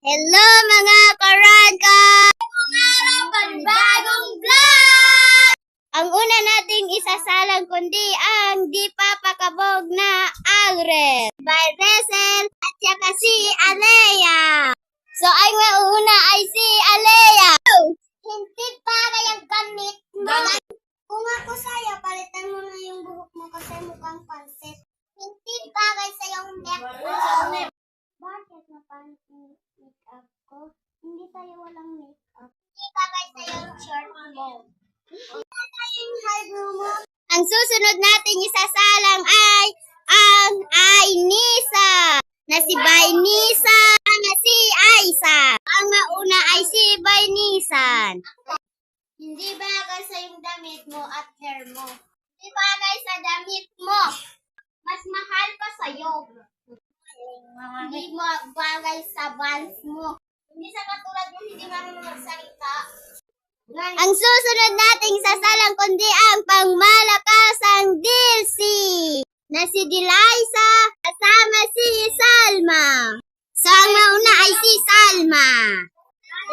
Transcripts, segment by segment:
Hello mga karanka! Araw, panibagong vlog! Ang una nating isasalang kundi ang di papakabog na Alred by Resel at saka si Alea. So ang mauna ay si Alea. Hindi pa kayang gamit mo. Kung ako sa'yo, palitan mo na yung buhok mo kasi mukhang pansit. Hindi bagay sa yung make-up. Bakit na pansit make-up ko? Hindi tayo walang make-up. Hindi bagay sa yung shirt mo. Hindi tayo yung eyebrow mo. Ang susunod natin isasalang ay ang Nisa. Na si Bainisa. Na si Aisa. Ang mauna ay si Bainisan. Hindi bagay sa yung damit mo at hair mo. Hindi bagay sa damit mo. Mas mahal pa sa'yo. Hindi mo bagay sa bands mo. Hindi sa katulad mo, hindi marunong magsalita. Ang susunod nating sasalang kundi ang pangmalakasang Dilsi. Na si Dilaysa kasama si Salma. So ang mauna ay si Salma.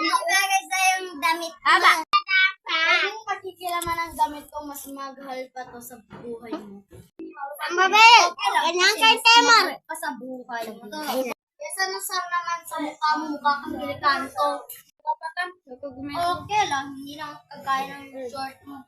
Hindi bagay sa yung damit mo. Kung pakikilaman ang damit ko, mas maghal pa to sa buhay mo. Ang babel! Ganyan kay Temor! Pa sa buhay mo. Kesa nasar naman sa mukha mo, mukha kang gilikanto. Okay lang, hindi lang kagaya ng short mo.